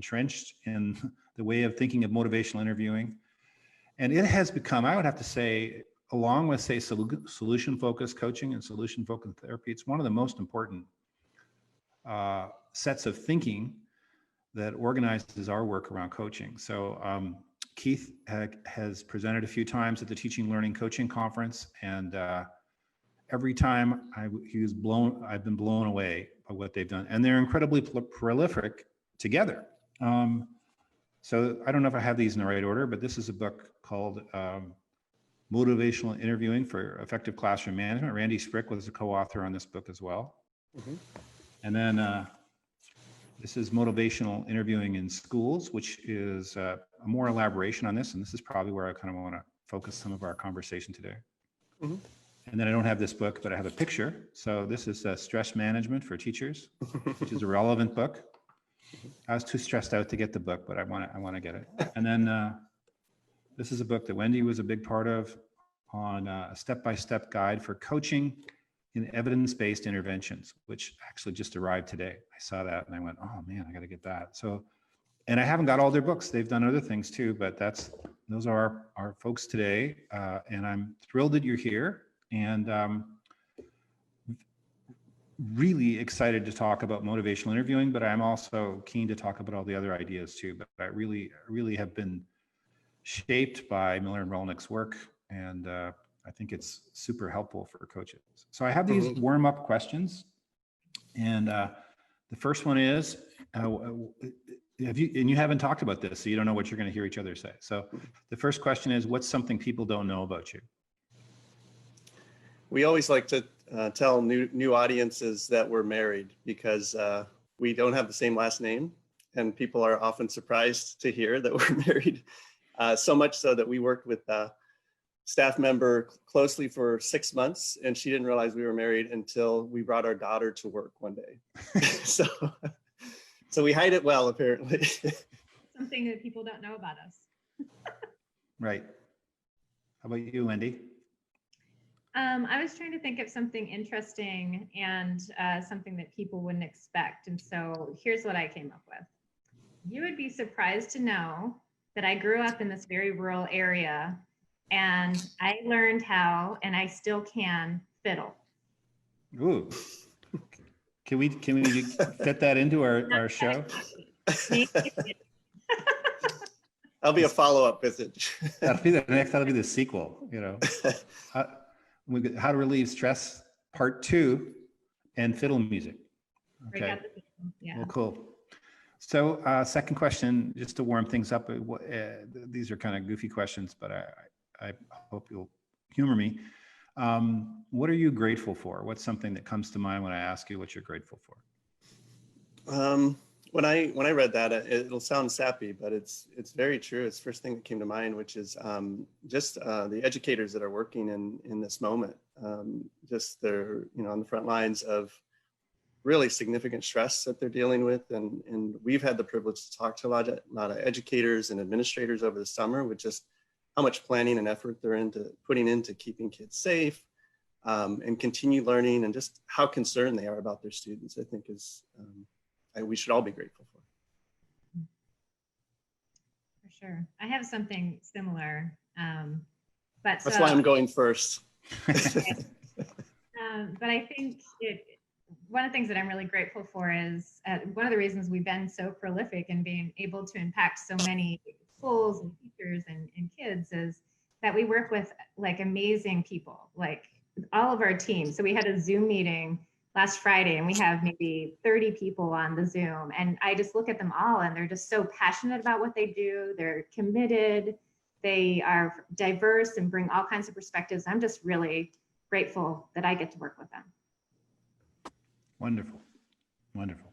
entrenched in the way of thinking of motivational interviewing. And it has become, I would have to say, along with, say, solution-focused coaching and solution-focused therapy, it's one of the most important sets of thinking that organizes our work around coaching. So Keith has presented a few times at the Teaching Learning Coaching Conference, and every time I've been blown away by what they've done, and they're incredibly prolific together. So I don't know if I have these in the right order, but this is a book called Motivational Interviewing for Effective Classroom Management. Randy Sprick was a co-author on this book as well. Mm-hmm. And then this is Motivational Interviewing in Schools, which is a more elaboration on this. And this is probably where I kind of want to focus some of our conversation today. Mm-hmm. And then I don't have this book, but I have a picture. So this is Stress Management for Teachers, which is a relevant book. I was too stressed out to get the book, but I want to get it. And then this is a book that Wendy was a big part of on a step-by-step guide for coaching in evidence-based interventions, which actually just arrived today. I saw that and I went, oh man, I got to get that. So, and I haven't got all their books. They've done other things too, but those are our folks today. And I'm thrilled that you're here, and really excited to talk about motivational interviewing, but I'm also keen to talk about all the other ideas too. But I really have been shaped by Miller and Rolnick's work, and I think it's super helpful for coaches. So I have these warm-up questions, and the first one is, you haven't talked about this, so you don't know what you're going to hear each other say. So the first question is, what's something people don't know about you? We always like to tell new audiences that we're married, because we don't have the same last name, and people are often surprised to hear that we're married. So much so that we worked with a staff member closely for 6 months, and she didn't realize we were married until we brought our daughter to work one day. So we hide it well, apparently. Something that people don't know about us. Right. How about you, Wendy? I was trying to think of something interesting and something that people wouldn't expect. And so here's what I came up with. You would be surprised to know that I grew up in this very rural area, and I learned how, and I still can, fiddle. Ooh. Can we fit that into our show? That'll be a follow-up visit. That'll be the sequel, you know. How to Relieve Stress, Part 2, and fiddle music. Okay. Yeah. Well, cool. So second question, just to warm things up. These are kind of goofy questions, but I hope you'll humor me. What are you grateful for? What's something that comes to mind when I ask you what you're grateful for? When I read that, it'll sound sappy, but it's very true. It's the first thing that came to mind, which is just the educators that are working in this moment. Just they're on the front lines of really significant stress that they're dealing with, and we've had the privilege to talk to a lot of educators and administrators over the summer with just how much planning and effort they're putting into keeping kids safe, and continue learning, and just how concerned they are about their students. I think is we should all be grateful for. For sure. I have something similar, but that's why I'm going first. But I think one of the things that I'm really grateful for is one of the reasons we've been so prolific in being able to impact so many schools and teachers and kids is that we work with like amazing people, like all of our teams. So we had a Zoom meeting last Friday, and we have maybe 30 people on the Zoom, and I just look at them all, and they're just so passionate about what they do. They're committed. They are diverse and bring all kinds of perspectives. I'm just really grateful that I get to work with them. Wonderful. Wonderful.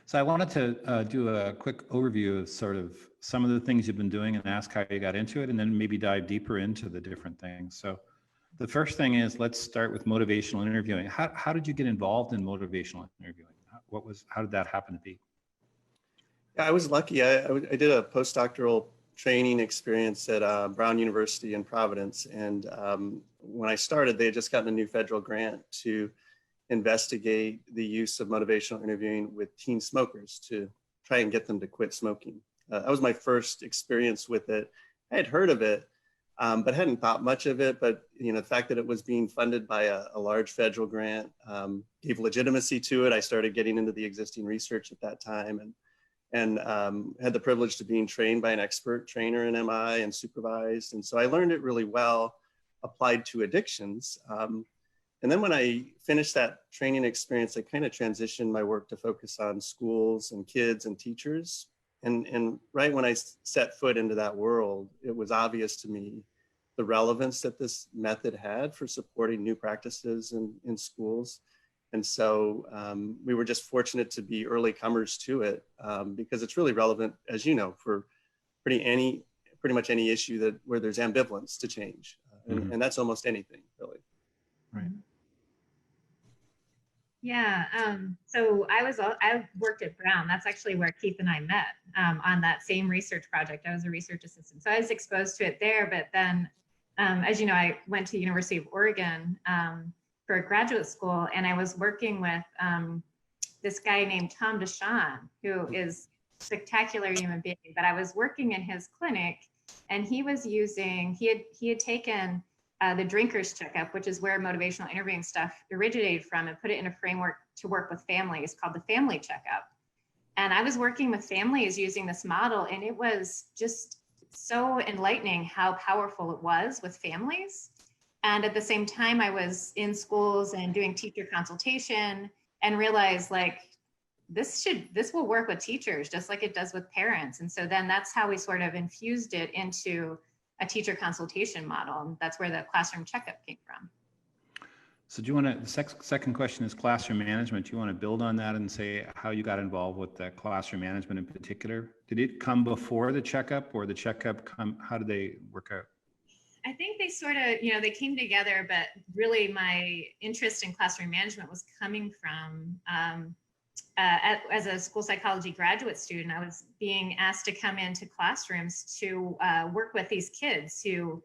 So I wanted to do a quick overview of sort of some of the things you've been doing and ask how you got into it, and then maybe dive deeper into the different things. So the first thing is, let's start with motivational interviewing. How did you get involved in motivational interviewing? How did that happen to be? Yeah, I was lucky. I did a postdoctoral training experience at Brown University in Providence. And when I started, they had just gotten a new federal grant to investigate the use of motivational interviewing with teen smokers to try and get them to quit smoking. That was my first experience with it. I had heard of it, but hadn't thought much of it. But the fact that it was being funded by a large federal grant gave legitimacy to it. I started getting into the existing research at that time, and had the privilege to being trained by an expert trainer in MI and supervised. And so I learned it really well, applied to addictions. And then when I finished that training experience, I kind of transitioned my work to focus on schools and kids and teachers. And right when I set foot into that world, it was obvious to me the relevance that this method had for supporting new practices in schools. And so we were just fortunate to be early comers to it, because it's really relevant, as you know, for pretty much any issue where there's ambivalence to change. And that's almost anything, really. Right. Yeah. So I worked at Brown. That's actually where Keith and I met on that same research project. I was a research assistant, so I was exposed to it there. But then, as you know, I went to University of Oregon for a graduate school, and I was working with this guy named Tom DeShawn, who is a spectacular human being. But I was working in his clinic, and he had taken the drinkers checkup, which is where motivational interviewing stuff originated from, and put it in a framework to work with families called the family checkup. And I was working with families using this model, and it was just so enlightening how powerful it was with families. And at the same time, I was in schools and doing teacher consultation, and realized like, this will work with teachers just like it does with parents. And so then that's how we sort of infused it into a teacher consultation model. And that's where the classroom checkup came from. So do you want to, the second question is classroom management. Do you want to build on that and say how you got involved with the classroom management in particular? Did it come before the checkup, or the checkup how did they work out? I think they sort of, they came together, but really my interest in classroom management was coming from, as a school psychology graduate student, I was being asked to come into classrooms to work with these kids who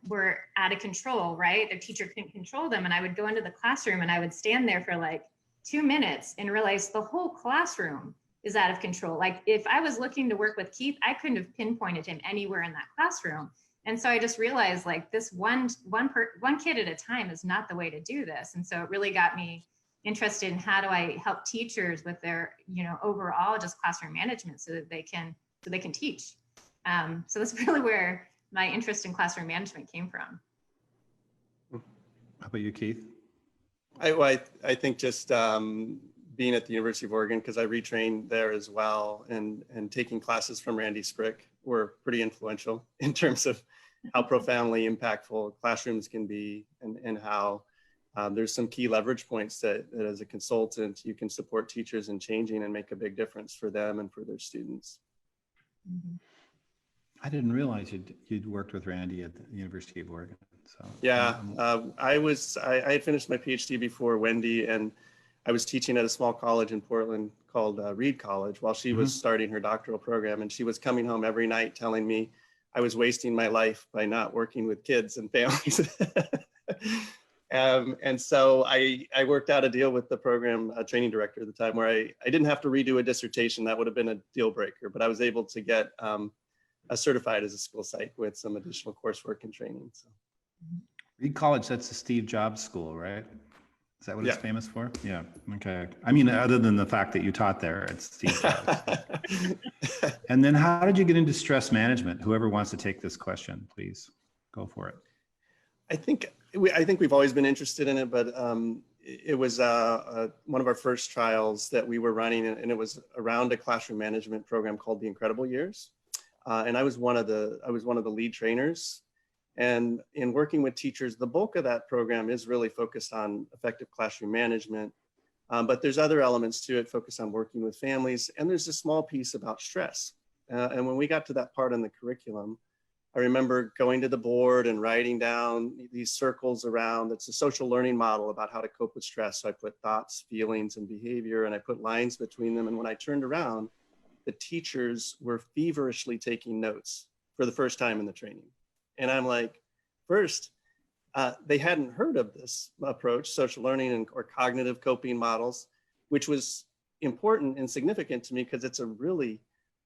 were out of control, right? Their teacher couldn't control them. And I would go into the classroom and I would stand there for like 2 minutes and realize the whole classroom is out of control. Like if I was looking to work with Keith, I couldn't have pinpointed him anywhere in that classroom. And so I just realized like this one kid at a time is not the way to do this. And so it really got me interested in how do I help teachers with their, overall just classroom management so that they can teach. So that's really where my interest in classroom management came from. How about you, Keith? I think just being at the University of Oregon, because I retrained there as well, and taking classes from Randy Sprick were pretty influential in terms of how profoundly impactful classrooms can be, and how there's some key leverage points that as a consultant, you can support teachers in changing and make a big difference for them and for their students. Mm-hmm. I didn't realize you'd worked with Randy at the University of Oregon. So yeah, I had finished my PhD before Wendy, and I was teaching at a small college in Portland called Reed College while she was starting her doctoral program. And she was coming home every night telling me I was wasting my life by not working with kids and families. And so I worked out a deal with the program training director at the time where I didn't have to redo a dissertation. That would have been a deal breaker, but I was able to get certified as a school psych with some additional coursework and training. So. Reed College, that's the Steve Jobs School, right? Is that what it's famous for? Yeah. Okay. I mean, other than the fact that you taught there, it's Steve Jobs. And then how did you get into stress management? Whoever wants to take this question, please go for it. I think we've always been interested in it, but it was one of our first trials that we were running, and it was around a classroom management program called the Incredible Years. And I was one of the lead trainers. And in working with teachers, the bulk of that program is really focused on effective classroom management. But there's other elements to it, focused on working with families. And there's a small piece about stress. And when we got to that part in the curriculum, I remember going to the board and writing down these circles around. It's a social learning model about how to cope with stress. So I put thoughts, feelings, and behavior, and I put lines between them. And when I turned around, the teachers were feverishly taking notes for the first time in the training. And I'm like, first, they hadn't heard of this approach, social learning or cognitive coping models, which was important and significant to me because it's a really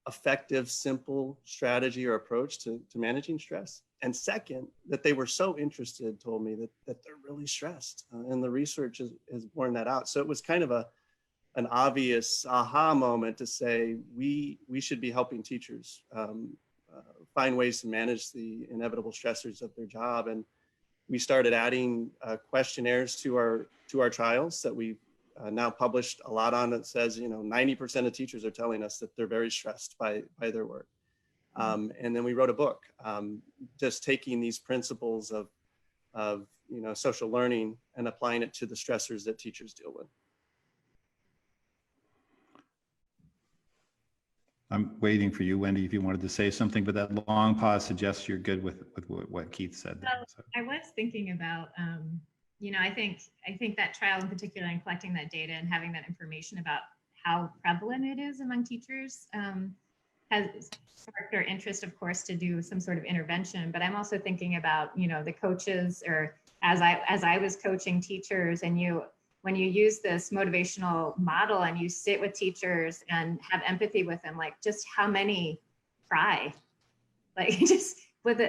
effective, simple strategy or approach to managing stress. And second, that they were so interested, told me that they're really stressed, and the research has borne that out. So it was kind of an obvious aha moment to say we should be helping teachers find ways to manage the inevitable stressors of their job. And we started adding questionnaires to our trials that we now published a lot on. That says 90% of teachers are telling us that they're very stressed by their work. And then we wrote a book, just taking these principles of social learning and applying it to the stressors that teachers deal with. I'm waiting for you, Wendy, if you wanted to say something, but that long pause suggests you're good with what Keith said. Well, so. I was thinking about, I think that trial in particular and collecting that data and having that information about how prevalent it is among teachers has sparked our interest, of course, to do some sort of intervention. But I'm also thinking about, the coaches, or as I was coaching teachers, and when you use this motivational model and you sit with teachers and have empathy with them, like just how many cry, like just with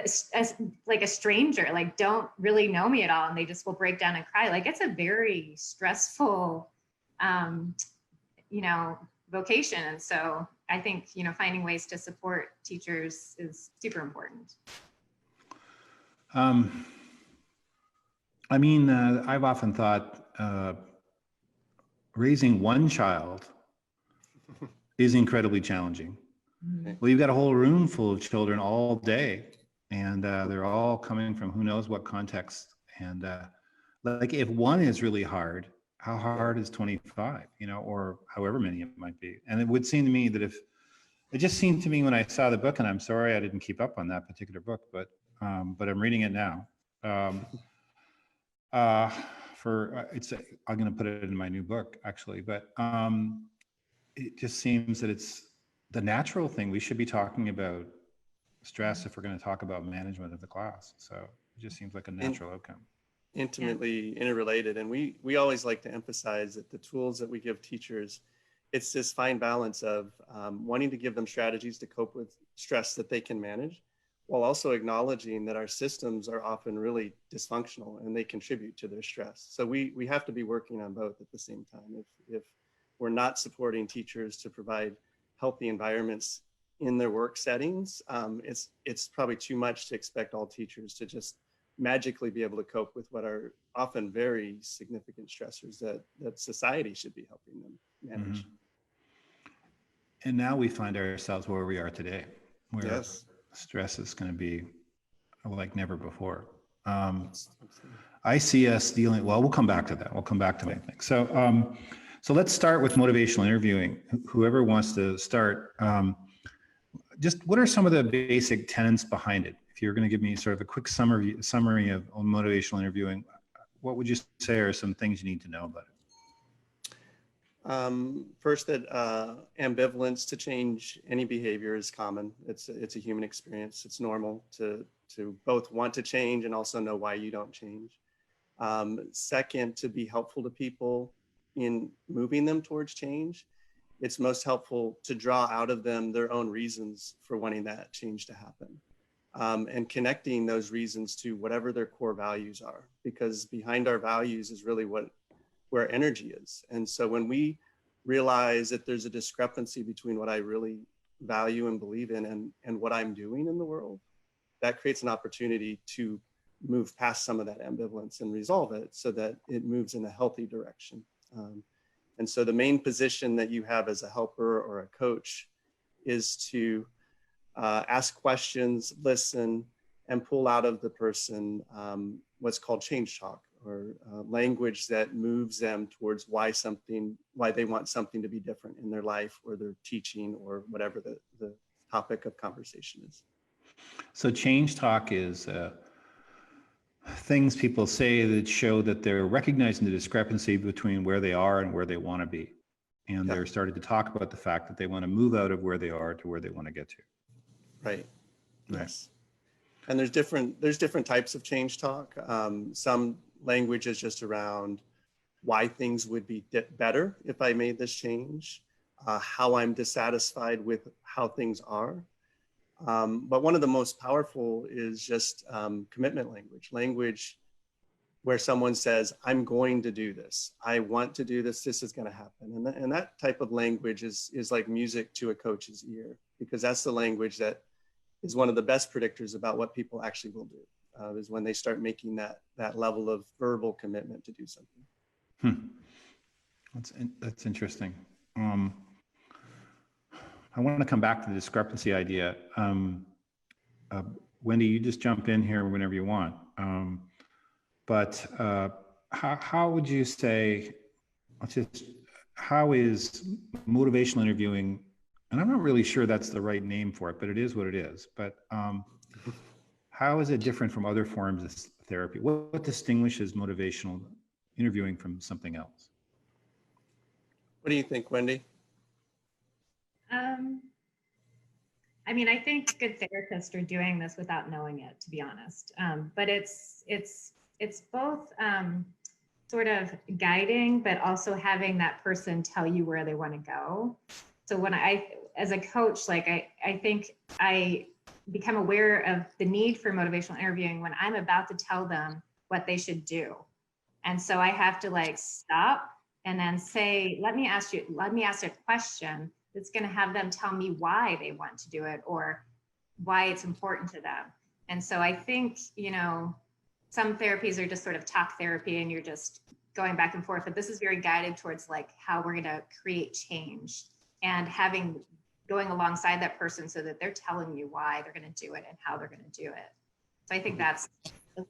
like a stranger, like don't really know me at all, and they just will break down and cry. Like it's a very stressful, vocation. And so I think, finding ways to support teachers is super important. I've often thought raising one child is incredibly challenging. Mm-hmm. Well, you've got a whole room full of children all day, and they're all coming from who knows what context. And like if one is really hard, how hard is 25, or however many it might be? And it would seem to me that it just seemed to me when I saw the book, and I'm sorry I didn't keep up on that particular book, but I'm reading it now. I'm going to put it in my new book actually, but it just seems that it's the natural thing. We should be talking about stress if we're going to talk about management of the class. So it just seems like a natural outcome. Intimately interrelated. And we always like to emphasize that the tools that we give teachers, it's this fine balance of wanting to give them strategies to cope with stress that they can manage, while also acknowledging that our systems are often really dysfunctional and they contribute to their stress. So we have to be working on both at the same time. If we're not supporting teachers to provide healthy environments in their work settings, it's probably too much to expect all teachers to just magically be able to cope with what are often very significant stressors that society should be helping them manage. Mm-hmm. And now we find ourselves where we are today, where yes. Stress is going to be like never before. I see us dealing, well, we'll come back to that. We'll come back to my thing. So let's start with motivational interviewing. Whoever wants to start, just what are some of the basic tenets behind it? If you're going to give me sort of a quick summary of motivational interviewing, what would you say are some things you need to know about it? First, that ambivalence to change any behavior is common. It's a human experience. It's normal to both want to change and also know why you don't change. Second, to be helpful to people in moving them towards change. It's most helpful to draw out of them their own reasons for wanting that change to happen. And connecting those reasons to whatever their core values are, because behind our values is really where energy is. And so when we realize that there's a discrepancy between what I really value and believe in and what I'm doing in the world, that creates an opportunity to move past some of that ambivalence and resolve it so that it moves in a healthy direction. And so the main position that you have as a helper or a coach is to ask questions, listen, and pull out of the person what's called change talk, or language that moves them towards why they want something to be different in their life or their teaching or whatever the topic of conversation is. So change talk is things people say that show that they're recognizing the discrepancy between where they are and where they want to be. And they're starting to talk about the fact that they want to move out of where they are to where they want to get to. Right. Yes. And there's different types of change talk. Some language is just around why things would be better if I made this change, how I'm dissatisfied with how things are. But one of the most powerful is just commitment language where someone says, I'm going to do this. I want to do this. This is going to happen. And that type of language is like music to a coach's ear, because that's the language that is one of the best predictors about what people actually will do, is when they start making that level of verbal commitment to do something. That's interesting. I want to come back to the discrepancy idea. Wendy, you just jump in here whenever you want. But how would you say, how is motivational interviewing, and I'm not really sure that's the right name for it, but it is what it is. But how is it different from other forms of therapy? What distinguishes motivational interviewing from something else? What do you think, Wendy? I mean, I think good therapists are doing this without knowing it, to be honest. But it's both sort of guiding, but also having that person tell you where they want to go. So when as a coach, like I think I become aware of the need for motivational interviewing when I'm about to tell them what they should do. And so I have to like stop and then say, let me ask a question that's going to have them tell me why they want to do it or why it's important to them. And so I think, some therapies are just sort of talk therapy and you're just going back and forth, but this is very guided towards like how we're going to create change and going alongside that person so that they're telling you why they're going to do it and how they're going to do it. So I think that's a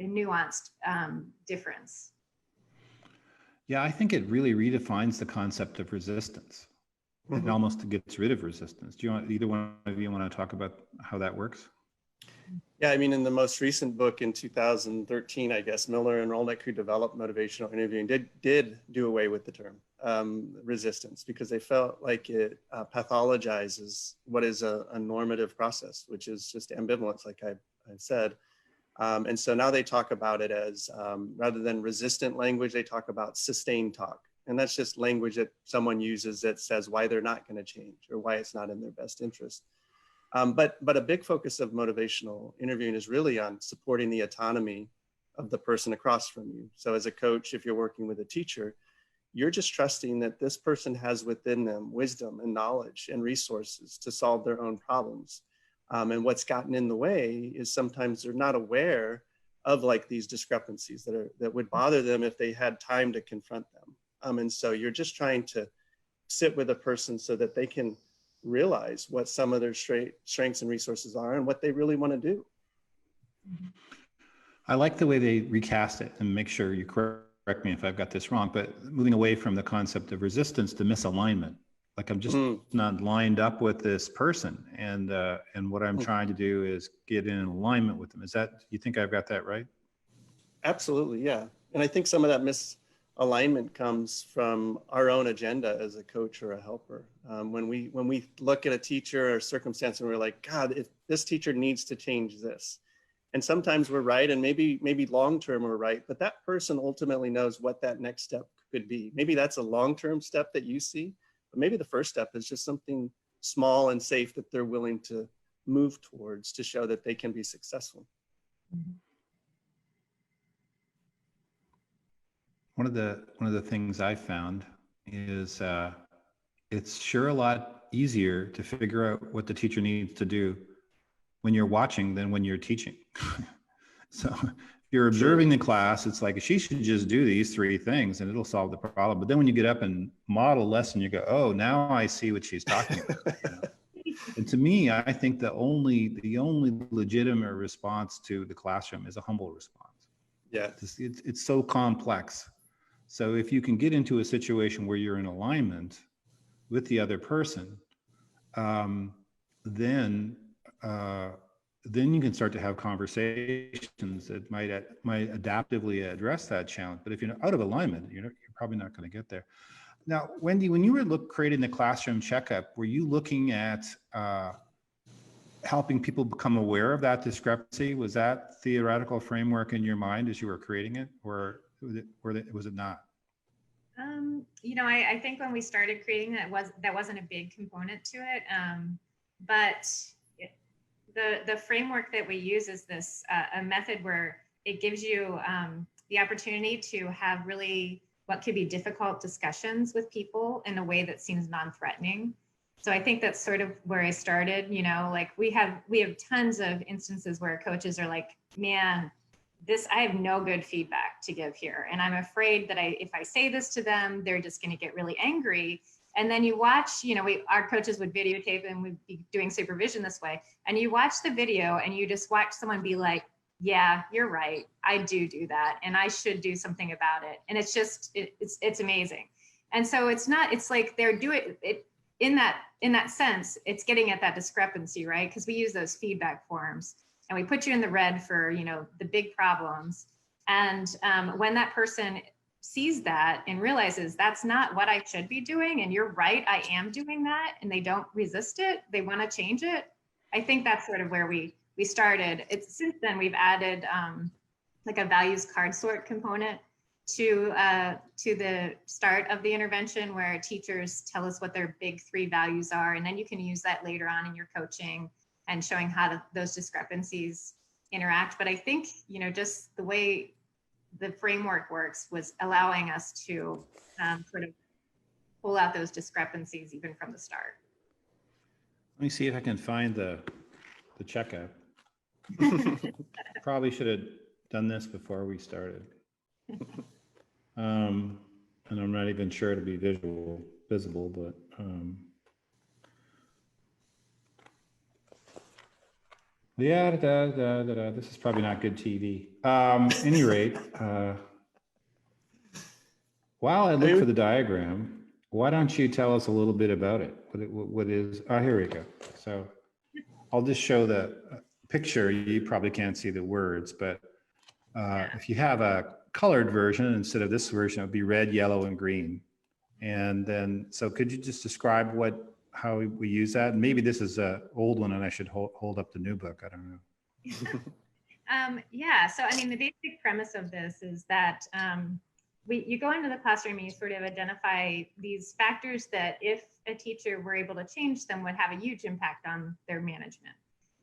nuanced difference. Yeah, I think it really redefines the concept of resistance. It almost gets rid of resistance. Do you want, either one of you want to talk about how that works? Yeah, I mean, in the most recent book in 2013, I guess, Miller and Rolnick, who developed motivational interviewing, did do away with the term resistance because they felt like it pathologizes what is a normative process, which is just ambivalence, like I've said. And so now they talk about it as, rather than resistant language, they talk about sustained talk. And that's just language that someone uses that says why they're not going to change or why it's not in their best interest. But a big focus of motivational interviewing is really on supporting the autonomy of the person across from you. So as a coach, if you're working with a teacher, you're just trusting that this person has within them wisdom and knowledge and resources to solve their own problems. And what's gotten in the way is sometimes they're not aware of like these discrepancies that would bother them if they had time to confront them. And so you're just trying to sit with a person so that they can realize what some of their strengths and resources are and what they really want to do. I like the way they recast it, and make sure you correct me if I've got this wrong, but moving away from the concept of resistance to misalignment. Like I'm just not lined up with this person, and what I'm trying to do is get in alignment with them. You think I've got that right? Absolutely, yeah. And I think some of that misalignment comes from our own agenda as a coach or a helper. When we look at a teacher or circumstance and we're like, God, if this teacher needs to change this. And sometimes we're right, and maybe long-term we're right, but that person ultimately knows what that next step could be. Maybe that's a long-term step that you see, but maybe the first step is just something small and safe that they're willing to move towards to show that they can be successful. One of the things I found is it's sure a lot easier to figure out what the teacher needs to do when you're watching than when you're teaching. So if you're observing the class, it's like, she should just do these 3 things and it'll solve the problem. But then when you get up and model a lesson, you go, oh, now I see what she's talking about. And to me, I think the only legitimate response to the classroom is a humble response. Yeah, it's so complex. So if you can get into a situation where you're in alignment with the other person, then you can start to have conversations that might adaptively address that challenge. But if you're out of alignment, you're probably not going to get there. Now, Wendy, when you were creating the classroom checkup, were you looking at helping people become aware of that discrepancy? Was that theoretical framework in your mind as you were creating it, or was it not? I think when we started creating that wasn't a big component to it. But the framework that we use is this a method where it gives you the opportunity to have really what could be difficult discussions with people in a way that seems non-threatening. So I think that's sort of where I started. Like we have tons of instances where coaches are like, man, I have no good feedback to give here. And I'm afraid that if I say this to them, they're just going to get really angry. And then you watch, our coaches would videotape and we'd be doing supervision this way. And you watch the video and you just watch someone be like, yeah, you're right. I do that. And I should do something about it. And it's just, it's amazing. And so it's like they're doing it in that sense, it's getting at that discrepancy, right? Because we use those feedback forms. And we put you in the red for, the big problems. And when that person sees that and realizes that's not what I should be doing, and you're right, I am doing that, and they don't resist it, they want to change it. I think that's sort of where we started. Since then we've added like a values card sort component to the start of the intervention, where teachers tell us what their big 3 values are, and then you can use that later on in your coaching and showing how those discrepancies interact. But I think, just the way the framework works was allowing us to sort of pull out those discrepancies even from the start. Let me see if I can find the checkout. Probably should have done this before we started. And I'm not even sure it'll be visible, but yeah, this is probably not good TV. Any rate, while I look for the diagram, why don't you tell us a little bit about it? What is, here we go. So I'll just show the picture. You probably can't see the words, but if you have a colored version, instead of this version, it would be red, yellow, and green. And then, so could you just describe how we use that? And maybe this is an old one and I should hold up the new book. I don't know. Yeah, so I mean, the basic premise of this is that you go into the classroom and you sort of identify these factors that if a teacher were able to change them would have a huge impact on their management.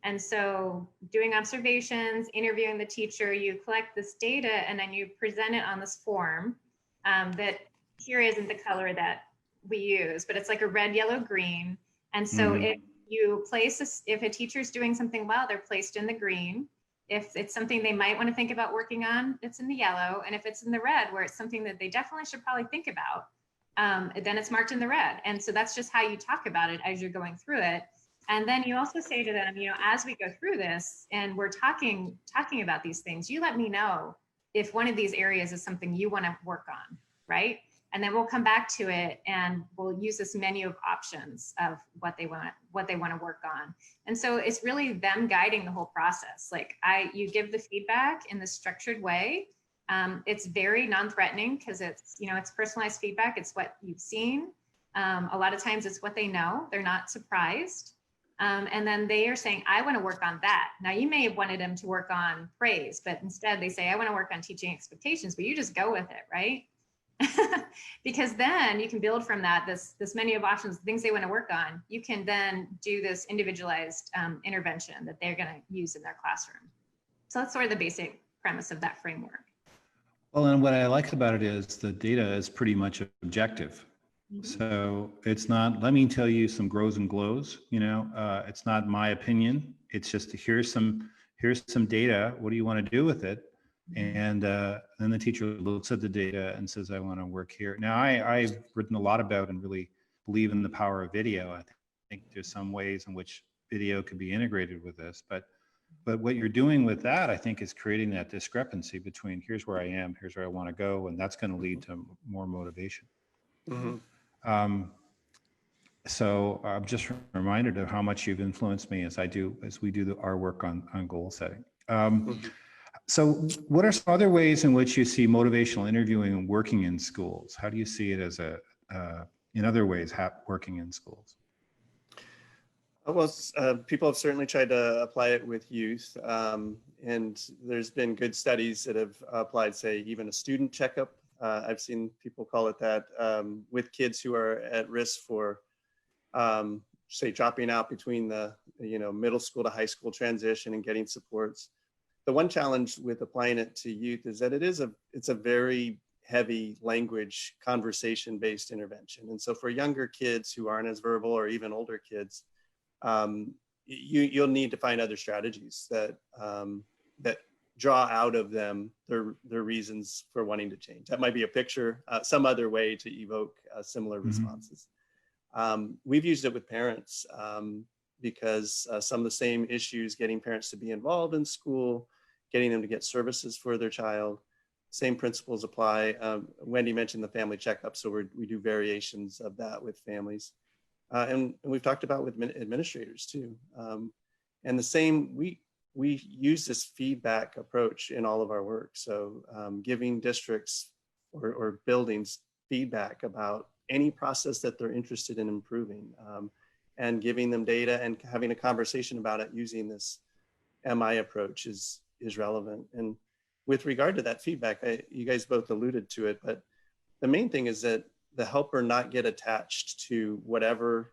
And so doing observations, interviewing the teacher, you collect this data and then you present it on this form that here isn't the color that we use, but it's like a red, yellow, green. And so if you if a teacher's doing something well, they're placed in the green. If it's something they might want to think about working on, it's in the yellow. And if it's in the red, where it's something that they definitely should probably think about, then it's marked in the red. And so that's just how you talk about it as you're going through it. And then you also say to them, as we go through this and we're talking about these things, you let me know if one of these areas is something you want to work on, right? And then we'll come back to it and we'll use this menu of options of what they want to work on. And so it's really them guiding the whole process. Like you give the feedback in this structured way. It's very non-threatening because it's personalized feedback. It's what you've seen. A lot of times it's what they know. They're not surprised. And then they are saying, I want to work on that. Now you may have wanted them to work on praise, but instead they say, I want to work on teaching expectations, but you just go with it, right? Because then you can build from that, this menu of options, things they want to work on. You can then do this individualized intervention that they're going to use in their classroom. So that's sort of the basic premise of that framework. Well, and what I like about it is the data is pretty much objective. So it's not, let me tell you some grows and glows, it's not my opinion. It's just, here's some data. What do you want to do with it? And then the teacher looks at the data and says, I want to work here. Now, I've written a lot about and really believe in the power of video. I think there's some ways in which video could be integrated with this, but what you're doing with that, I think, is creating that discrepancy between here's where I am, here's where I want to go, and that's going to lead to more motivation. So I'm just reminded of how much you've influenced me as we do our work on goal setting. So what are some other ways in which you see motivational interviewing working in schools? How do you see it as in other ways, working in schools? Well, people have certainly tried to apply it with youth, and there's been good studies that have applied, say, even a student checkup. I've seen people call it that, with kids who are at risk for, say, dropping out between the middle school to high school transition and getting supports. The one challenge with applying it to youth is that it's a very heavy language, conversation-based intervention, and so for younger kids who aren't as verbal, or even older kids, you'll need to find other strategies that draw out of them their reasons for wanting to change. That might be a picture, some other way to evoke similar responses. We've used it with parents, because some of the same issues, getting parents to be involved in school, getting them to get services for their child, same principles apply. Wendy mentioned the family checkup, so we do variations of that with families. And we've talked about with administrators too. And the same, we use this feedback approach in all of our work. So giving districts or buildings feedback about any process that they're interested in improving, and giving them data and having a conversation about it using this MI approach is relevant. And with regard to that feedback, you guys both alluded to it, but the main thing is that the helper not get attached to whatever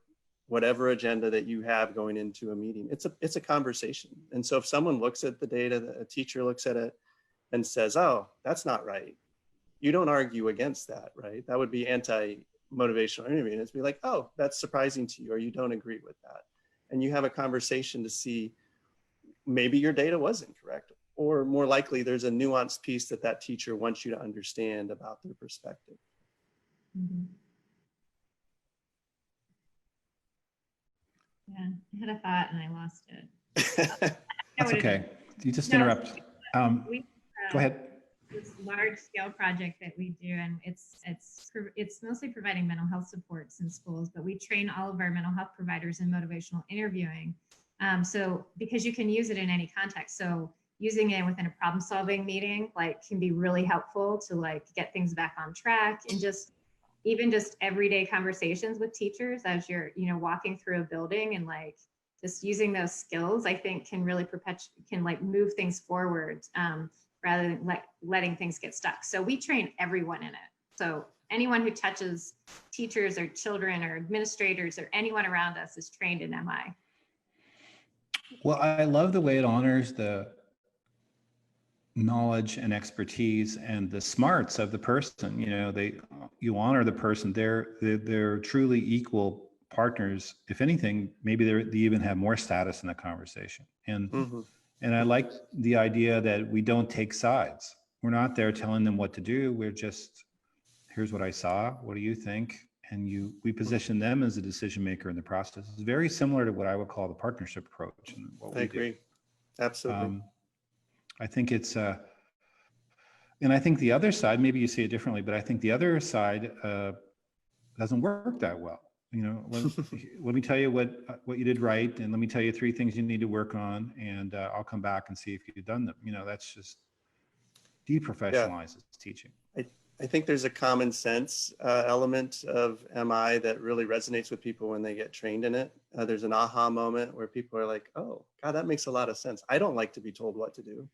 agenda that you have going into a meeting. It's a conversation. And so if someone looks at the data, a teacher looks at it and says, oh, that's not right, you don't argue against that, right? That would be anti-motivational interviewing. It's be like, oh, that's surprising to you, or you don't agree with that. And you have a conversation to see maybe your data was incorrect, or more likely there's a nuanced piece that teacher wants you to understand about their perspective. Mm-hmm. Yeah, I had a thought and I lost it. That's okay. You just interrupt. Go ahead. This large scale project that we do, and it's mostly providing mental health supports in schools, but we train all of our mental health providers in motivational interviewing. So because you can use it in any context. So using it within a problem solving meeting, can be really helpful to get things back on track, and just everyday conversations with teachers as you're, walking through a building, and just using those skills, I think can really move things forward, rather than letting things get stuck. So we train everyone in it. So anyone who touches teachers or children or administrators or anyone around us is trained in MI. Well, I love the way it honors the knowledge and expertise and the smarts of the person. You honor the person. They're truly equal partners. If anything, maybe they even have more status in the conversation. And I like the idea that we don't take sides. We're not there telling them what to do. We're just, here's what I saw. What do you think? And we position them as a decision maker in the process. It's very similar to what I would call the partnership approach. And what we agree. Absolutely. I think it's, and I think the other side, maybe you see it differently, but I think the other side doesn't work that well. Let me tell you what you did right, and let me tell you 3 things you need to work on, and I'll come back and see if you've done them. That's just deprofessionalizes teaching. I think there's a common sense element of MI that really resonates with people when they get trained in it. There's an aha moment where people are like, oh, God, that makes a lot of sense. I don't like to be told what to do.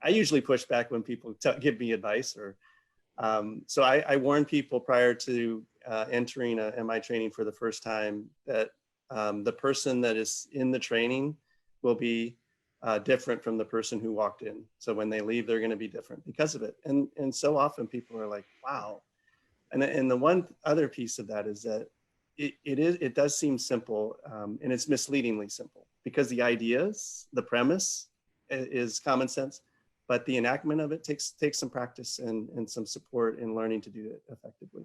I usually push back when people give me advice, or so I warn people prior to entering a MI training for the first time that the person that is in the training will be different from the person who walked in. So when they leave, they're going to be different because of it. And so often people are like, wow. And the one other piece of that is that it does seem simple, and it's misleadingly simple, because the ideas, the premise is common sense, but the enactment of it takes some practice and some support in learning to do it effectively.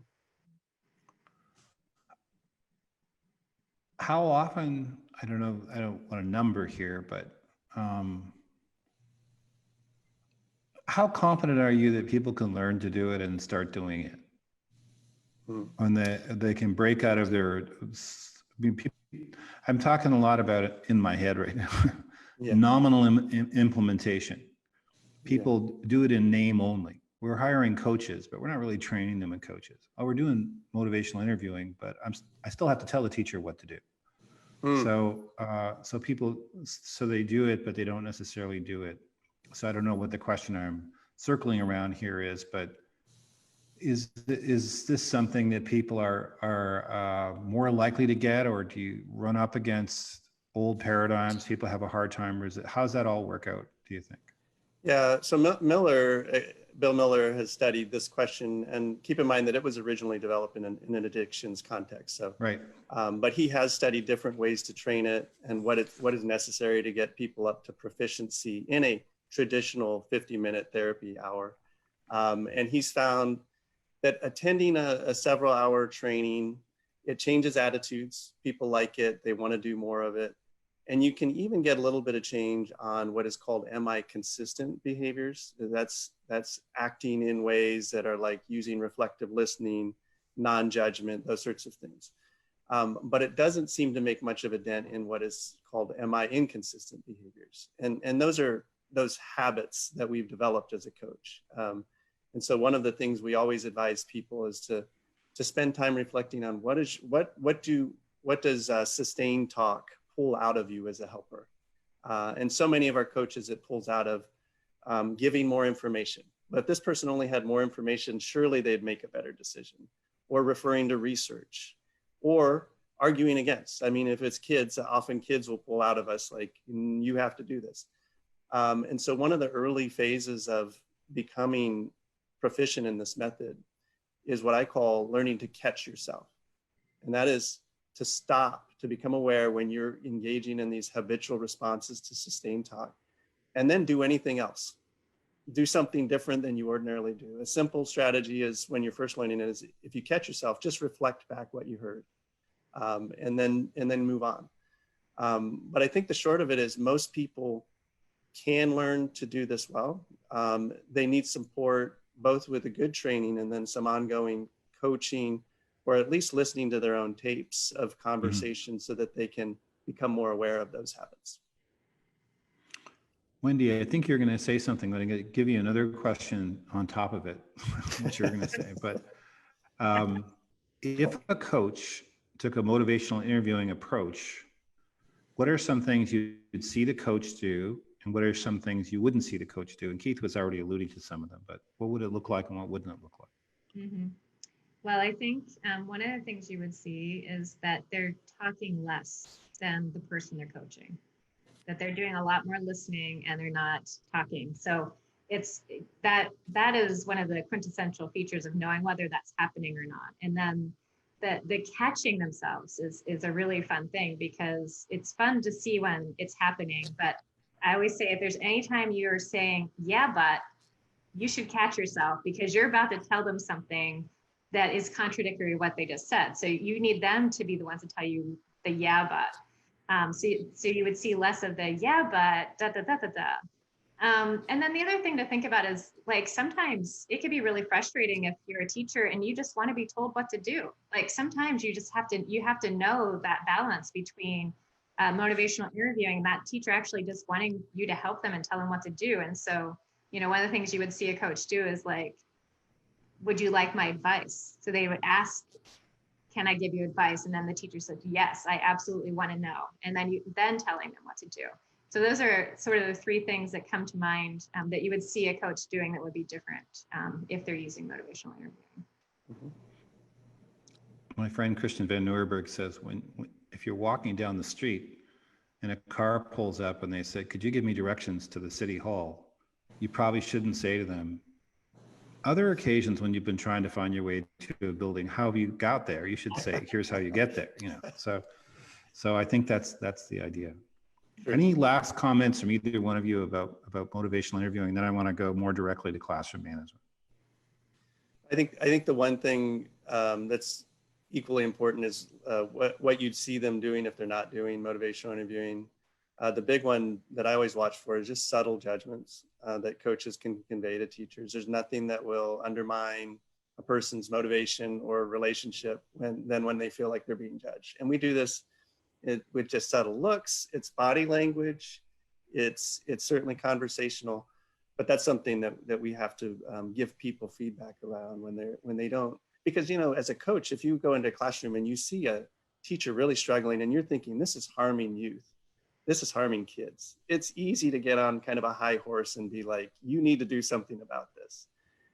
How often, I don't know, I don't want a number here, but how confident are you that people can learn to do it and start doing it? When they can break out of their, I'm talking a lot about it in my head right now. Yeah. Nominal implementation. People do it in name only. We're hiring coaches, but we're not really training them in coaches. Oh, we're doing motivational interviewing, but I still have to tell the teacher what to do. So people, so they do it, but they don't necessarily do it. So I don't know what the question I'm circling around here is, but is this something that people are more likely to get, or do you run up against old paradigms? People have a hard time, or how's that all work out, do you think? Yeah, so Bill Miller has studied this question, and keep in mind that it was originally developed in an addictions context. So, right. But he has studied different ways to train it and what is necessary to get people up to proficiency in a traditional 50-minute therapy hour. And he's found that attending a several-hour training, it changes attitudes. People like it; they want to do more of it. And you can even get a little bit of change on what is called MI consistent behaviors. That's acting in ways that are like using reflective listening, non-judgment, those sorts of things. But it doesn't seem to make much of a dent in what is called MI inconsistent behaviors. And those are those habits that we've developed as a coach. And so one of the things we always advise people is to spend time reflecting on what does sustained talk pull out of you as a helper. And so many of our coaches, it pulls out of giving more information. But if this person only had more information, surely they'd make a better decision, or referring to research, or arguing against. I mean, if it's kids, often kids will pull out of us like, you have to do this. And so one of the early phases of becoming proficient in this method is what I call learning to catch yourself. And that is to stop, to become aware when you're engaging in these habitual responses to sustained talk, and then do anything else. Do something different than you ordinarily do. A simple strategy is, when you're first learning it, is if you catch yourself, just reflect back what you heard, and then move on. But I think the short of it is most people can learn to do this well. They need support, both with a good training and then some ongoing coaching, or at least listening to their own tapes of conversations so that they can become more aware of those habits. Wendy, I think you're going to say something, but I'm going to give you another question on top of it, what you're going to say. But if a coach took a motivational interviewing approach, what are some things you would see the coach do, and what are some things you wouldn't see the coach do? And Keith was already alluding to some of them, but what would it look like and what wouldn't it look like? Mm-hmm. Well, I think one of the things you would see is that they're talking less than the person they're coaching, that they're doing a lot more listening and they're not talking. So it's that is one of the quintessential features of knowing whether that's happening or not. And then the catching themselves is a really fun thing, because it's fun to see when it's happening. But I always say, if there's any time you're saying, yeah, but, you should catch yourself, because you're about to tell them something that is contradictory to what they just said. So you need them to be the ones to tell you the yeah, but. So you would see less of the yeah, but, da, da, da, da, da. And then the other thing to think about is, like, sometimes it can be really frustrating if you're a teacher and you just want to be told what to do. Like, sometimes you just have to know that balance between motivational interviewing, that teacher actually just wanting you to help them and tell them what to do. And so, one of the things you would see a coach do is like, would you like my advice? So they would ask, can I give you advice? And then the teacher said, yes, I absolutely want to know. And then telling them what to do. So those are sort of the three things that come to mind that you would see a coach doing that would be different if they're using motivational interviewing. Mm-hmm. My friend Christian Van Nieuwerburg says, if you're walking down the street and a car pulls up and they say, could you give me directions to the city hall? You probably shouldn't say to them, other occasions when you've been trying to find your way to a building, how have you got there? You should say, here's how you get there. So I think that's the idea. Sure. Any last comments from either one of you about motivational interviewing? Then I want to go more directly to classroom management. I think the one thing that's equally important is what you'd see them doing if they're not doing motivational interviewing. The big one that I always watch for is just subtle judgments that coaches can convey to teachers. There's nothing that will undermine a person's motivation or relationship when they feel like they're being judged. And we do this with just subtle looks. It's body language. It's certainly conversational, but that's something that we have to give people feedback around when they don't. Because, as a coach, if you go into a classroom and you see a teacher really struggling and you're thinking, this is harming youth. This is harming kids. It's easy to get on kind of a high horse and be like, you need to do something about this.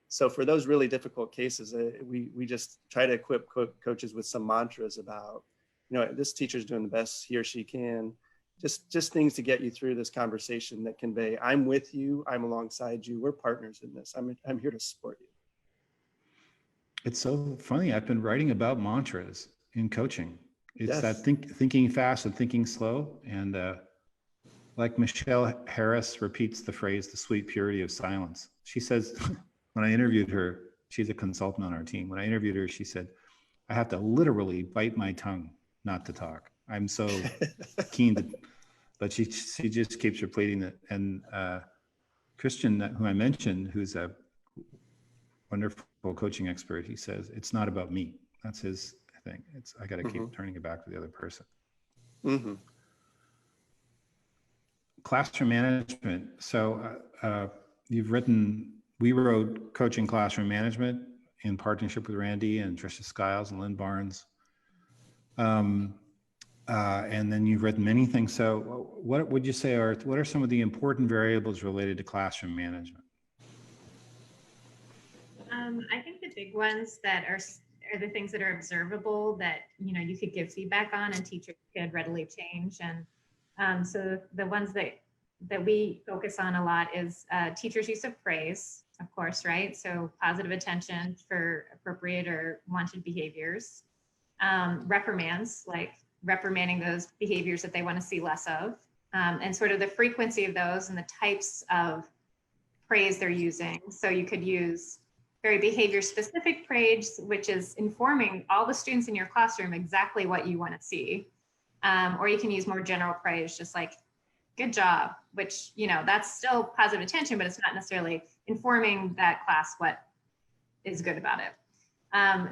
So for those really difficult cases, we just try to equip coaches with some mantras about, this teacher's doing the best he or she can. Just things to get you through this conversation that convey, I'm with you, I'm alongside you, we're partners in this. I'm here to support you. It's so funny. I've been writing about mantras in coaching. It's Yes. that thinking fast and thinking slow. And like Michelle Harris repeats the phrase, the sweet purity of silence. She says, when I interviewed her, she's a consultant on our team. When I interviewed her, she said, I have to literally bite my tongue not to talk. I'm so keen to, but she just keeps repeating it. And Christian, who I mentioned, who's a wonderful coaching expert, he says, it's not about me. That's his thing. I got to keep turning it back to the other person. Mm-hmm. Classroom management. So we wrote Coaching Classroom Management in partnership with Randy and Tricia Skiles and Lynn Barnes. And then you've written many things. So what would you say what are some of the important variables related to classroom management? I think the big ones that are the things that are observable that, you could give feedback on and teachers could readily change. And so the ones that we focus on a lot is teachers' use of praise, of course, right? So positive attention for appropriate or wanted behaviors. Reprimands, like reprimanding those behaviors that they want to see less of, and sort of the frequency of those and the types of praise they're using. So you could use very behavior specific praise, which is informing all the students in your classroom exactly what you want to see. Or you can use more general praise, just like good job, which, that's still positive attention, but it's not necessarily informing that class what is good about it.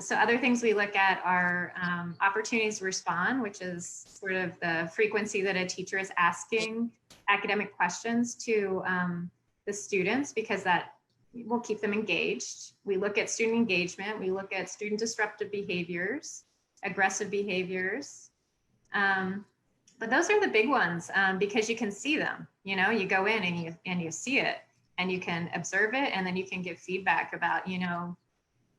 So other things we look at are opportunities to respond, which is sort of the frequency that a teacher is asking academic questions to the students, because that will keep them engaged. We look at student engagement. We look at student disruptive behaviors, aggressive behaviors. But those are the big ones because you can see them. You go in and you see it and you can observe it, and then you can give feedback about,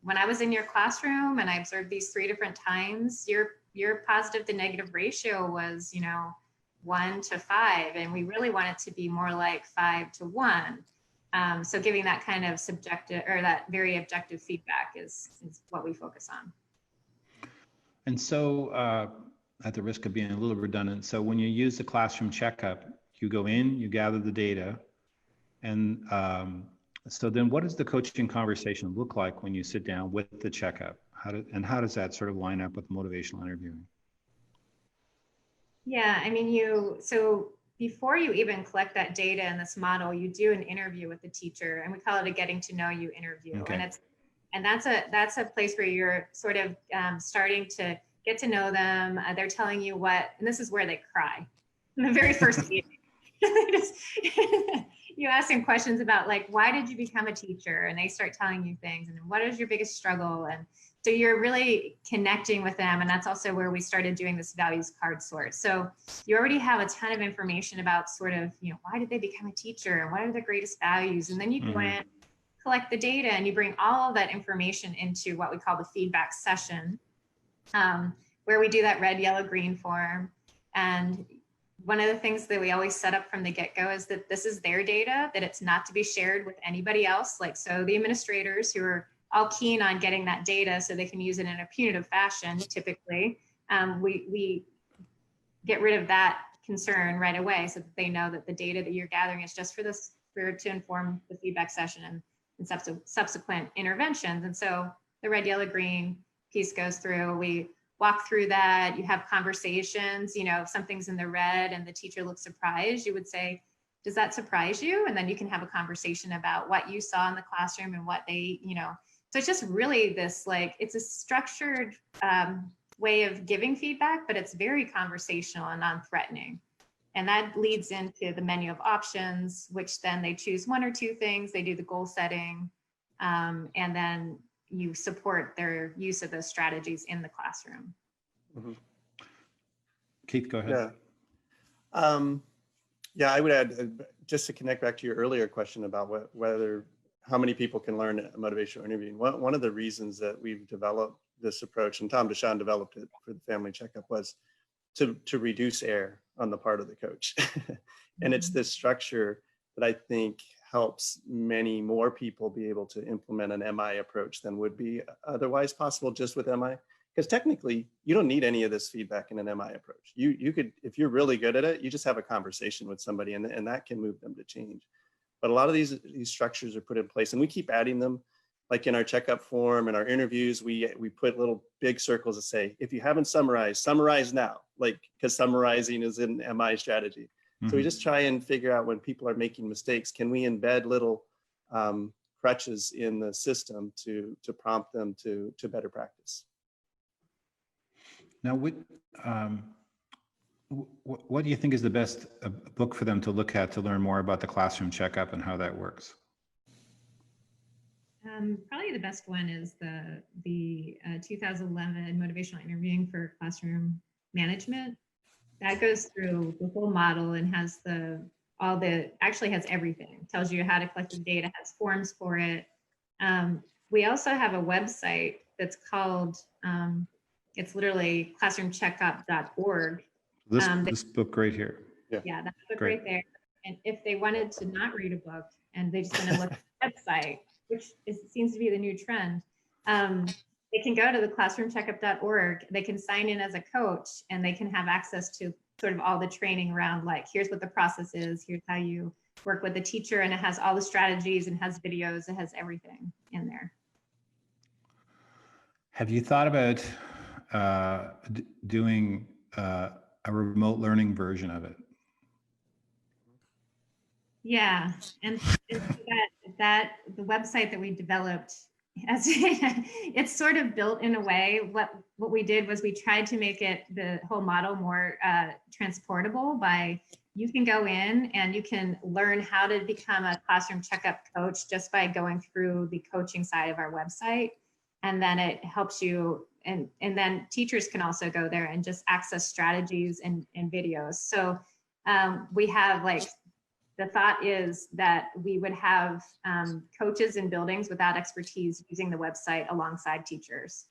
when I was in your classroom and I observed these 3 different times, your positive to negative ratio was, 1 to 5, and we really want it to be more like 5 to 1. So giving that kind of subjective or that very objective feedback is what we focus on. And so at the risk of being a little redundant, so when you use the classroom checkup, you go in, you gather the data, and so then what does the coaching conversation look like when you sit down with the checkup? How does that sort of line up with motivational interviewing? Yeah, so before you even collect that data in this model, you do an interview with the teacher, and we call it a getting to know you interview. Okay. And that's a place where you're sort of starting to get to know them. They're telling you and this is where they cry in the very first meeting. You ask them questions about like, why did you become a teacher? And they start telling you things, and what is your biggest struggle? And so you're really connecting with them. And that's also where we started doing this values card sort. So you already have a ton of information about sort of, why did they become a teacher and what are their greatest values? And then you go in, collect the data, and you bring all of that information into what we call the feedback session, where we do that red, yellow, green form. And one of the things that we always set up from the get-go is that this is their data, that it's not to be shared with anybody else. Like, so the administrators who are all keen on getting that data so they can use it in a punitive fashion, typically, we get rid of that concern right away so that they know that the data that you're gathering is just to inform the feedback session and subsequent interventions. And so the red, yellow, green piece goes through. We walk through that. You have conversations. If something's in the red and the teacher looks surprised, you would say, does that surprise you? And then you can have a conversation about what you saw in the classroom and what they, so it's just really this, like, it's a structured way of giving feedback, but it's very conversational and non-threatening. And that leads into the menu of options, which then they choose 1 or 2 things. They do the goal setting, and then you support their use of those strategies in the classroom. Mm-hmm. Keith, go ahead. Yeah. Yeah, I would add, just to connect back to your earlier question about how many people can learn motivational interviewing. One of the reasons that we've developed this approach, and Tom Deshawn developed it for the family checkup, was to reduce error on the part of the coach. And it's this structure that I think helps many more people be able to implement an MI approach than would be otherwise possible just with MI. Because technically, you don't need any of this feedback in an MI approach. You could, if you're really good at it, you just have a conversation with somebody, and that can move them to change. But a lot of these structures are put in place, and we keep adding them. Like in our checkup form and our interviews, we put little big circles that say, if you haven't summarized, summarize now. Like, because summarizing is an MI strategy. Mm-hmm. So we just try and figure out when people are making mistakes, can we embed little crutches in the system to prompt them to better practice. Now, what do you think is the best book for them to look at to learn more about the classroom checkup and how that works? Probably the best one is the 2011 Motivational Interviewing for Classroom Management. That goes through the whole model and has actually has everything. Tells you how to collect the data, has forms for it. We also have a website that's called, it's literally classroomcheckup.org. This book right here. Yeah, that book right there. And if they wanted to not read a book and they just want to look at the website, which seems to be the new trend, they can go to the classroomcheckup.org. They can sign in as a coach, and they can have access to sort of all the training around, like, here's what the process is, here's how you work with the teacher, and it has all the strategies and has videos, it has everything in there. Have you thought about doing a remote learning version of it? Yeah, and that the website that we developed, it's sort of built in a way. What we did was we tried to make the whole model more transportable by, you can go in and you can learn how to become a classroom checkup coach just by going through the coaching side of our website. And then it helps you, and then teachers can also go there and just access strategies and videos. So we have, like, the thought is that we would have coaches in buildings without expertise using the website alongside teachers.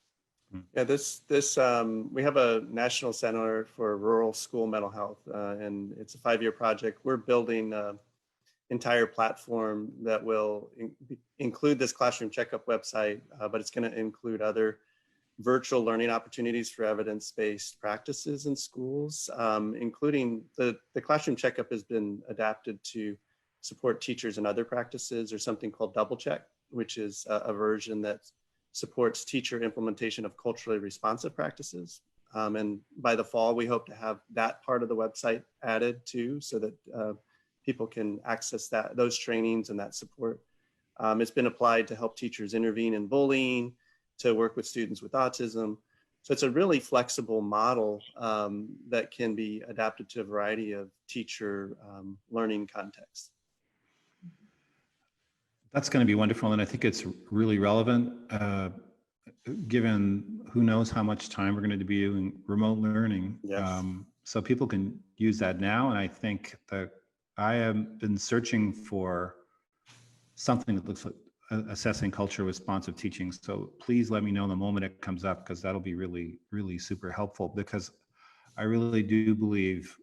Yeah, we have a National Center for Rural School Mental Health, and it's a 5-year project. We're building an entire platform that will include this classroom checkup website, but it's going to include other virtual learning opportunities for evidence-based practices in schools, including the classroom checkup has been adapted to support teachers and other practices. There's something called Double Check, which is a version that supports teacher implementation of culturally responsive practices. And by the fall, we hope to have that part of the website added too, so that people can access those trainings and that support. It's been applied to help teachers intervene in bullying, to work with students with autism. So it's a really flexible model that can be adapted to a variety of teacher learning contexts. That's going to be wonderful. And I think it's really relevant, given who knows how much time we're going to be doing remote learning. Yes. So people can use that now. And I think that I have been searching for something that looks like assessing culture responsive teaching. So please let me know the moment it comes up, because that'll be really, really super helpful, because I really do believe,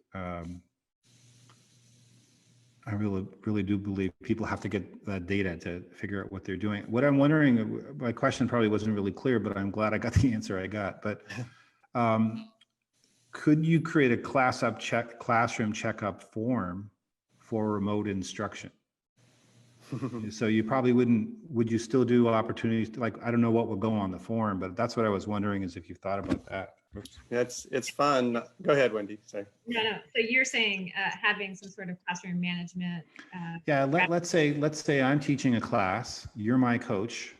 people have to get that data to figure out what they're doing. What I'm wondering, my question probably wasn't really clear, but I'm glad I got the answer I got. But could you create a classroom checkup form for remote instruction? So you probably would you still do opportunities, like, I don't know what would go on the form, but that's what I was wondering, is if you've thought about that. Yeah, it's fun. Go ahead, Wendy. Sorry. No. So you're saying having some sort of classroom management. Yeah, let's say I'm teaching a class, you're my coach,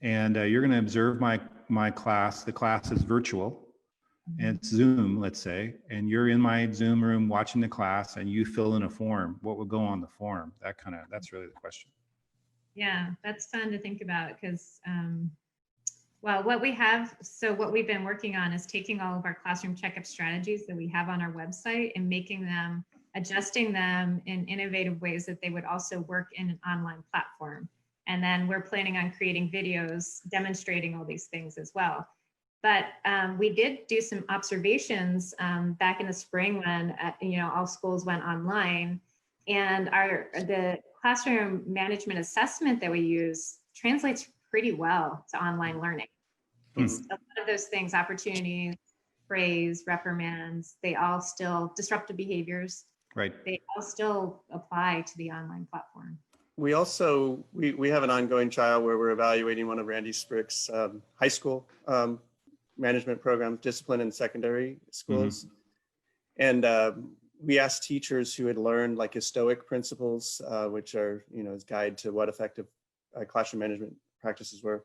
and you're going to observe my class. The class is virtual, and it's Zoom, let's say, and you're in my Zoom room watching the class, and you fill in a form. What would go on the form? That's really the question. Yeah, that's fun to think about, because Well, what we've been working on is taking all of our classroom checkup strategies that we have on our website and adjusting them in innovative ways that they would also work in an online platform. And then we're planning on creating videos demonstrating all these things as well. But we did do some observations back in the spring when all schools went online, and the classroom management assessment that we use translates pretty well to online learning. It's a lot of those things, opportunities, praise, reprimands, they all still disruptive behaviors. Right. They all still apply to the online platform. We also, we have an ongoing trial where we're evaluating one of Randy Sprick's high school management programs, discipline in secondary schools. And we asked teachers who had learned like Stoic principles, which are, his guide to what effective classroom management practices were.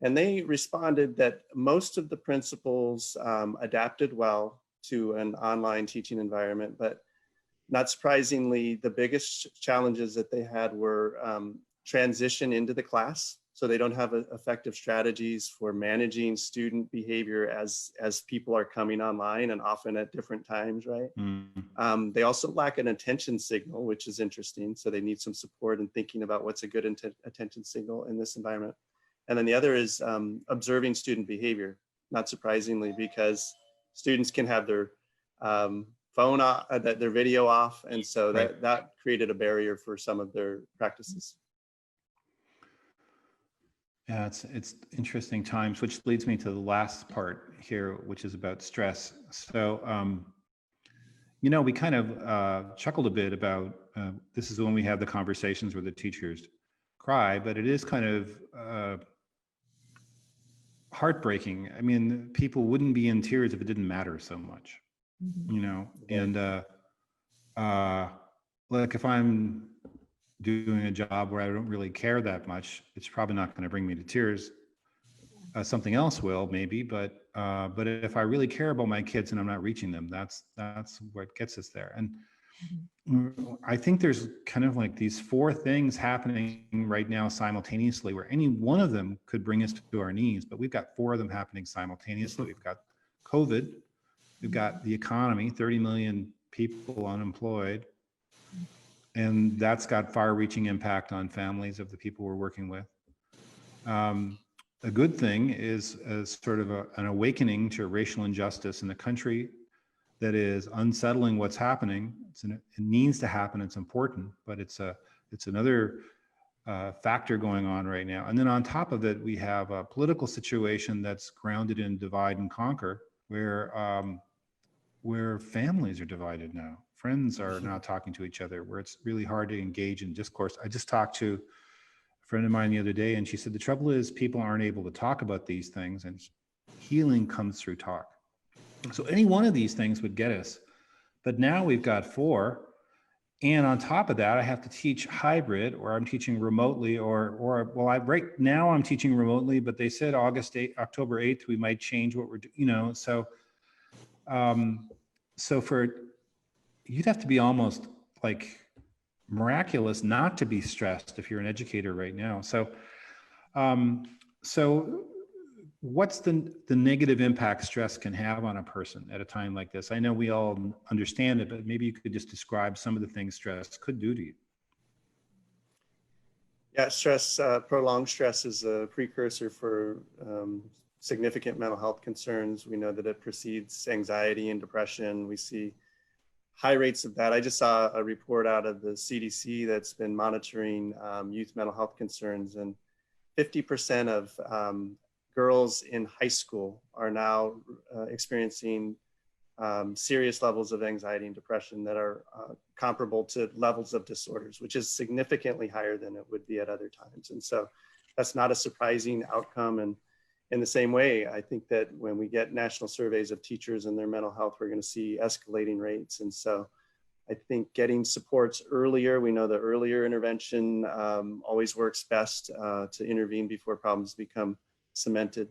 And they responded that most of the principles adapted well to an online teaching environment, but not surprisingly, the biggest challenges that they had were transition into the class. So they don't have effective strategies for managing student behavior as people are coming online and often at different times, right? They also lack an attention signal, which is interesting. So they need some support in thinking about what's a good attention signal in this environment. And then the other is observing student behavior, not surprisingly, because students can have their phone off, their video off. And so that created a barrier for some of their practices. Yeah, it's interesting times, which leads me to the last part here, which is about stress. So, we kind of chuckled a bit about, this is when we have the conversations where the teachers cry, but it is kind of heartbreaking. I mean, people wouldn't be in tears if it didn't matter so much, and like if I'm doing a job where I don't really care that much, it's probably not going to bring me to tears. Something else will maybe, but if I really care about my kids and I'm not reaching them, that's what gets us there. And I think there's kind of like these four things happening right now simultaneously, where any one of them could bring us to our knees, but we've got four of them happening simultaneously. We've got COVID, we've got the economy, 30 million people unemployed, and that's got far-reaching impact on families of the people we're working with. A good thing is sort of an awakening to racial injustice in the country that is unsettling what's happening. It needs to happen. It's important, but it's another factor going on right now. And then on top of it, we have a political situation that's grounded in divide and conquer, where families are divided now. Friends are not talking to each other, where it's really hard to engage in discourse. I just talked to a friend of mine the other day, and she said the trouble is people aren't able to talk about these things, and healing comes through talk. So any one of these things would get us. But now we've got four. And on top of that, I have to teach hybrid, or I'm teaching remotely, right now I'm teaching remotely, but they said October 8th, we might change what we're doing, so you'd have to be almost like miraculous not to be stressed if you're an educator right now. So what's the negative impact stress can have on a person at a time like this? I know we all understand it, but maybe you could just describe some of the things stress could do to you. Yeah, prolonged stress is a precursor for significant mental health concerns. We know that it precedes anxiety and depression. We see high rates of that. I just saw a report out of the CDC that's been monitoring youth mental health concerns, and 50% of girls in high school are now experiencing serious levels of anxiety and depression that are comparable to levels of disorders, which is significantly higher than it would be at other times. And so that's not a surprising outcome. And in the same way, I think that when we get national surveys of teachers and their mental health, we're going to see escalating rates. And so I think getting supports earlier, we know that earlier intervention always works best to intervene before problems become cemented.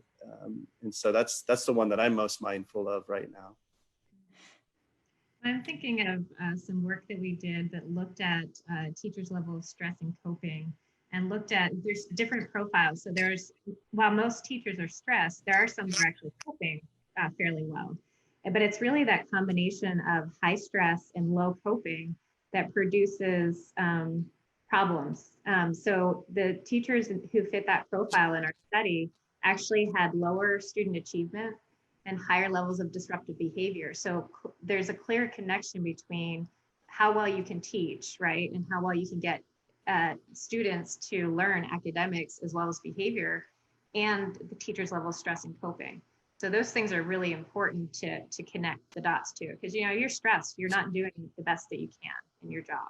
And so that's the one that I'm most mindful of right now. I'm thinking of some work that we did that looked at teachers' level of stress and coping. and looked at, there's different profiles. So while most teachers are stressed, there are some that are actually coping fairly well. But it's really that combination of high stress and low coping that produces problems. So the teachers who fit that profile in our study actually had lower student achievement and higher levels of disruptive behavior. So there's a clear connection between how well you can teach, right? And how well you can get students to learn academics as well as behavior, and the teacher's level of stress and coping. So those things are really important to connect the dots to, because you're stressed, you're not doing the best that you can in your job.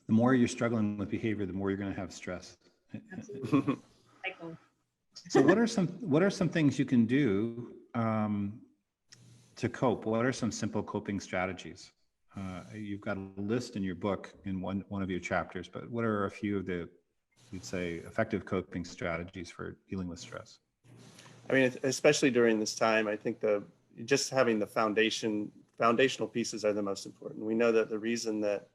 The more you're struggling with behavior, the more you're going to have stress. Absolutely. Cycle. So what are some things you can do to cope? What are some simple coping strategies? You've got a list in your book in one of your chapters, but what are a few of the, you'd say, effective coping strategies for dealing with stress? I mean, especially during this time, I think just having the foundational pieces are the most important. We know that the reason that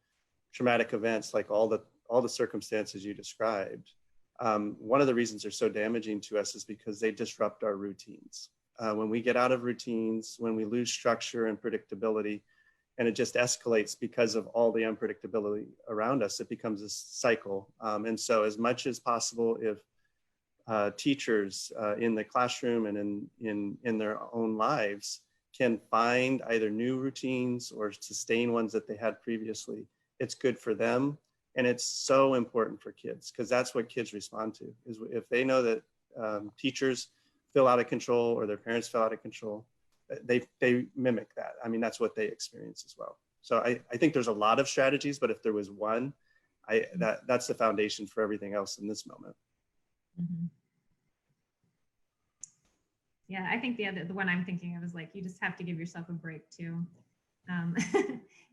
traumatic events, like all the circumstances you described, one of the reasons they're so damaging to us is because they disrupt our routines. When we get out of routines, when we lose structure and predictability, and it just escalates because of all the unpredictability around us, it becomes a cycle. And so as much as possible, if teachers in the classroom and in their own lives can find either new routines or sustain ones that they had previously, it's good for them. And it's so important for kids, because that's what kids respond to, is if they know that teachers feel out of control or their parents feel out of control, they mimic that. I mean, that's what they experience as well. So I think there's a lot of strategies, but if there was one, that's the foundation for everything else in this moment. Mm-hmm. Yeah, I think the one I'm thinking of is like, you just have to give yourself a break too.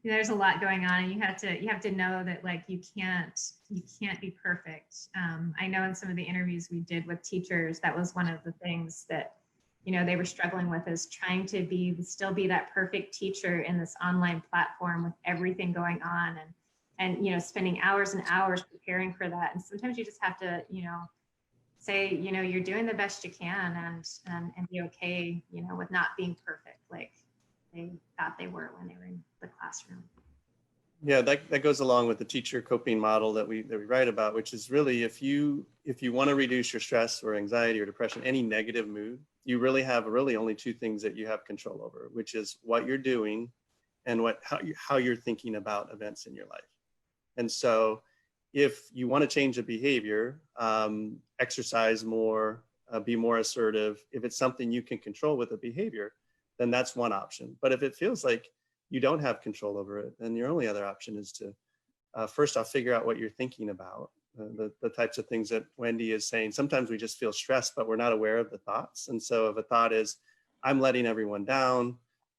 There's a lot going on, and you have to know that, like, you can't be perfect. I know in some of the interviews we did with teachers, that was one of the things that they were struggling with, is trying to still be that perfect teacher in this online platform with everything going on, and spending hours and hours preparing for that. And sometimes you just have to say you're doing the best you can, and be okay with not being perfect like they thought they were when they were in the classroom. Yeah, that goes along with the teacher coping model that we write about, which is really, if you want to reduce your stress or anxiety or depression, any negative mood, you really have only two things that you have control over, which is what you're doing and how you're thinking about events in your life. And so if you want to change a behavior, exercise more, be more assertive, if it's something you can control with a behavior, then that's one option. But if it feels like you don't have control over it, then your only other option is to first off figure out what you're thinking about, the types of things that Wendy is saying. Sometimes we just feel stressed, but we're not aware of the thoughts. And so if a thought is, I'm letting everyone down,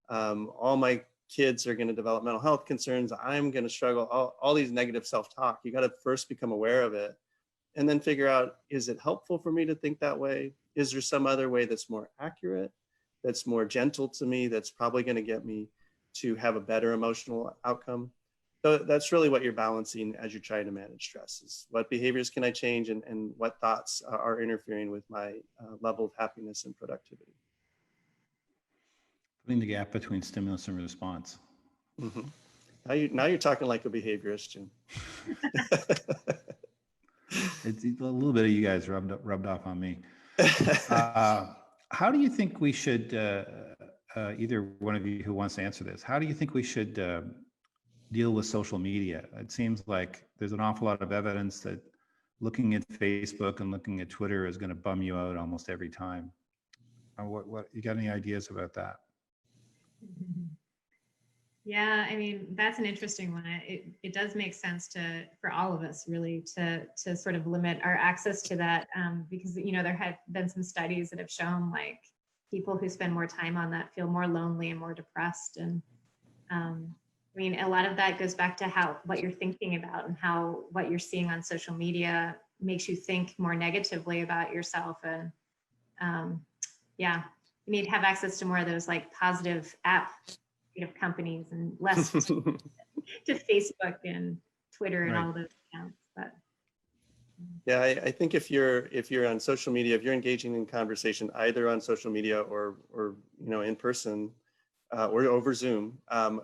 all my kids are going to develop mental health concerns, I'm going to struggle, all these negative self-talk, you got to first become aware of it and then figure out, is it helpful for me to think that way? Is there some other way that's more accurate, that's more gentle to me, that's probably going to get me to have a better emotional outcome? So that's really what you're balancing as you're trying to manage stress, is what behaviors can I change, and what thoughts are interfering with my level of happiness and productivity. Putting the gap between stimulus and response. Mm-hmm. Now you're talking like a behaviorist, Jim. It's a little bit of you guys rubbed off on me. How do you think we should, either one of you who wants to answer this, how do you think we should deal with social media? It seems like there's an awful lot of evidence that looking at Facebook and looking at Twitter is going to bum you out almost every time. What you got any ideas about that? Yeah, I mean, that's an interesting one. It does make sense for all of us really to sort of limit our access to that, because there have been some studies that have shown, like, people who spend more time on that feel more lonely and more depressed. And I mean, a lot of that goes back to what you're thinking about, and how what you're seeing on social media makes you think more negatively about yourself. And yeah, you need to have access to more of those, like, positive app companies, and less to Facebook and Twitter and all those accounts. But Yeah, I think if you're on social media, if you're engaging in conversation either on social media or in person or over Zoom,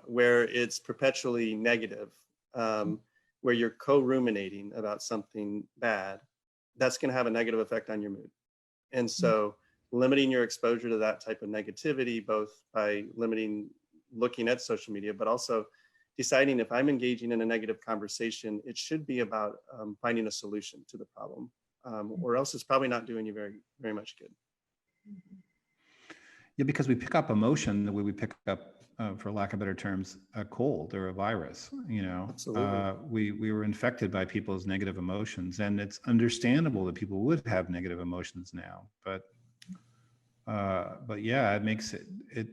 where it's perpetually negative, where you're co-ruminating about something bad, that's going to have a negative effect on your mood. And so limiting your exposure to that type of negativity, both by limiting looking at social media, but also deciding if I'm engaging in a negative conversation, it should be about finding a solution to the problem, or else it's probably not doing you very, very much good. Yeah, because we pick up emotion the way we pick up, for lack of better terms, a cold or a virus. Absolutely. We were infected by people's negative emotions, and it's understandable that people would have negative emotions now. But yeah, it makes it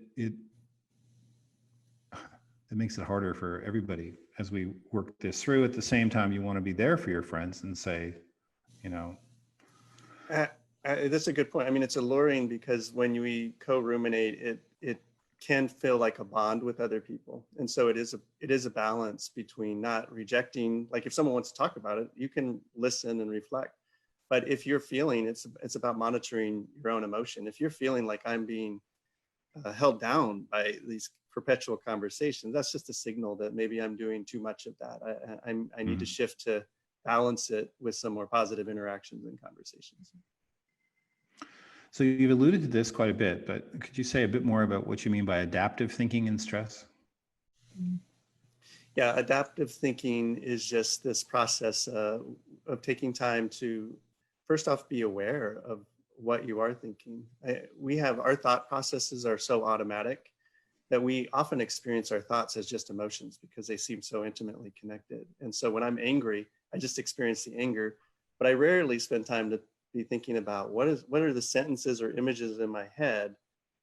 makes it harder for everybody as we work this through. At the same time, you want to be there for your friends and say, that's a good point. I mean, it's alluring because when we co-ruminate, it can feel like a bond with other people. And so it is a balance between not rejecting, like if someone wants to talk about it, you can listen and reflect. But if you're feeling, it's about monitoring your own emotion. If you're feeling like I'm being held down by these perpetual conversations, that's just a signal that maybe I'm doing too much of that. I need to shift to balance it with some more positive interactions and conversations. So you've alluded to this quite a bit, but could you say a bit more about what you mean by adaptive thinking in stress? Yeah, adaptive thinking is just this process of taking time to, first off, be aware of what you are thinking. Our thought processes are so automatic that we often experience our thoughts as just emotions because they seem so intimately connected. And so when I'm angry, I just experience the anger, but I rarely spend time to be thinking about what are the sentences or images in my head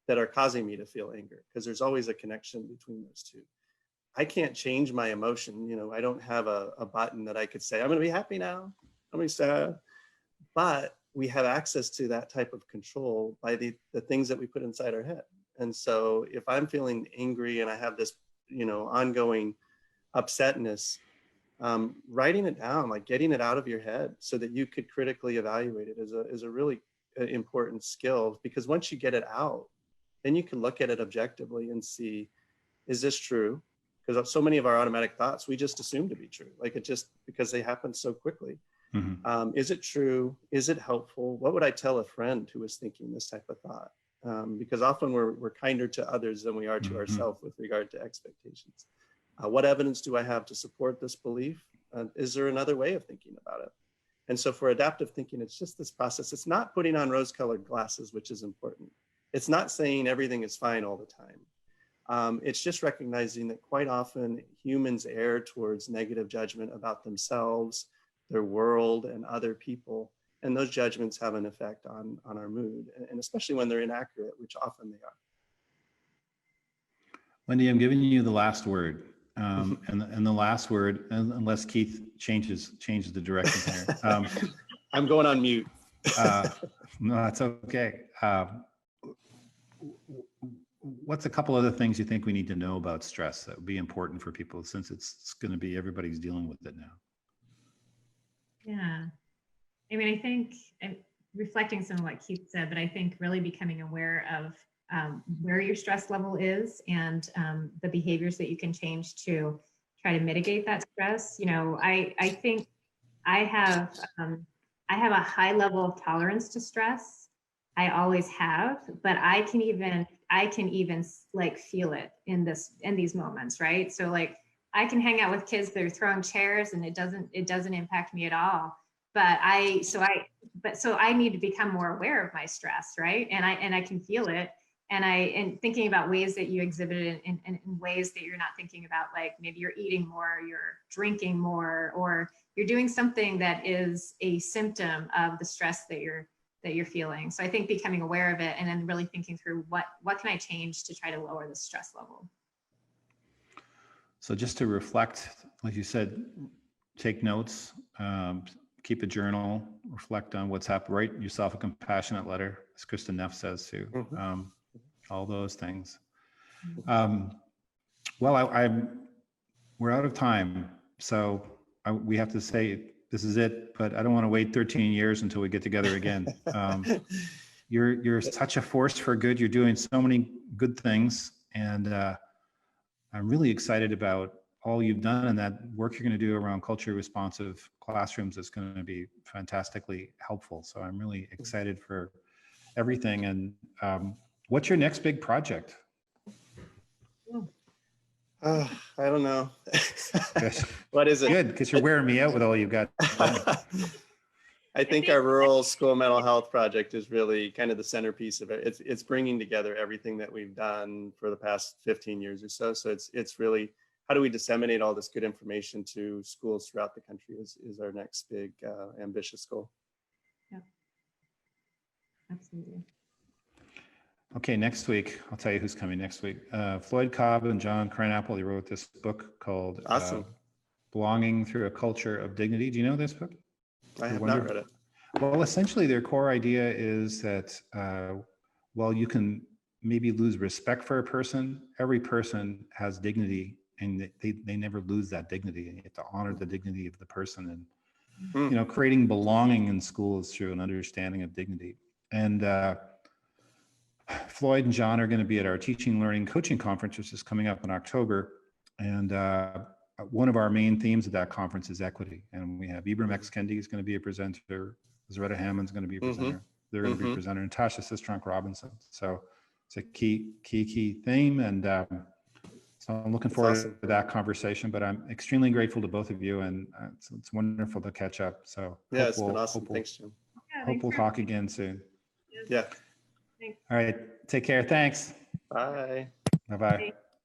that are causing me to feel anger, because there's always a connection between those two. I can't change my emotion. I don't have a button that I could say, I'm going to be happy now, I'm going to be sad. But we have access to that type of control by the things that we put inside our head. And so if I'm feeling angry and I have this, ongoing upsetness, writing it down, like getting it out of your head so that you could critically evaluate it is a really important skill, because once you get it out, then you can look at it objectively and see, is this true? Because so many of our automatic thoughts, we just assume to be true, like it just because they happen so quickly. Is it true? Is it helpful? What would I tell a friend who is thinking this type of thought? Because often we're kinder to others than we are to ourselves with regard to expectations. What evidence do I have to support this belief? Is there another way of thinking about it? And so for adaptive thinking, it's just this process. It's not putting on rose-colored glasses, which is important. It's not saying everything is fine all the time. It's just recognizing that quite often humans err towards negative judgment about themselves, their world, and other people. And those judgments have an effect on our mood, and especially when they're inaccurate, which often they are. Wendy, I'm giving you the last word. And the last word, unless Keith changes the direction here. I'm going on mute. No, that's okay. What's a couple other things you think we need to know about stress that would be important for people, since it's going to be everybody's dealing with it now? Yeah. I mean, I think, and reflecting some of what Keith said, but I think really becoming aware of where your stress level is and the behaviors that you can change to try to mitigate that stress. I think I have a high level of tolerance to stress. I always have, but I can even like feel it in these moments, right? So like I can hang out with kids that are throwing chairs and it doesn't impact me at all. But so I need to become more aware of my stress, right? And I can feel it. And thinking about ways that you exhibit it in ways that you're not thinking about, like maybe you're eating more, you're drinking more, or you're doing something that is a symptom of the stress that you're feeling. So I think becoming aware of it and then really thinking through what can I change to try to lower the stress level. So just to reflect, like you said, take notes, keep a journal, reflect on what's happened, write yourself a compassionate letter, as Kristen Neff says too. All those things. Well, we're out of time. So we have to say this is it, but I don't want to wait 13 years until we get together again. You're such a force for good. You're doing so many good things, and I'm really excited about all you've done and that work you're going to do around culturally responsive classrooms is going to be fantastically helpful. So I'm really excited for everything. And what's your next big project? I don't know. What is it? Good, because you're wearing me out with all you've got done. I think our rural school mental health project is really kind of the centerpiece of it. It's bringing together everything that we've done for the past 15 years or so. So it's really, how do we disseminate all this good information to schools throughout the country is our next big ambitious goal. Yeah, absolutely. Okay, next week, I'll tell you who's coming next week. Floyd Cobb and John Krahnapple, they wrote this book called Awesome. Belonging Through a Culture of Dignity. Do you know this book? I have not read it. Well, essentially their core idea is that while you can maybe lose respect for a person, every person has dignity, and they never lose that dignity. And you have to honor the dignity of the person, and you know, creating belonging in schools through an understanding of dignity. And Floyd and John are going to be at our Teaching, Learning, Coaching conference, which is coming up in October. And one of our main themes of that conference is equity. And we have Ibram X. Kendi is going to be a presenter. Zaretta Hammond's going to be a presenter. They're going to be a presenter. Natasha Sistrunk Robinson. So it's a key theme. And so I'm looking forward to that conversation, but I'm extremely grateful to both of you. And it's wonderful to catch up. So yeah, it's been awesome. Thanks, Jim. Hope we'll talk again soon. Yeah. Thanks. All right. Take care. Thanks. Bye. Bye-bye.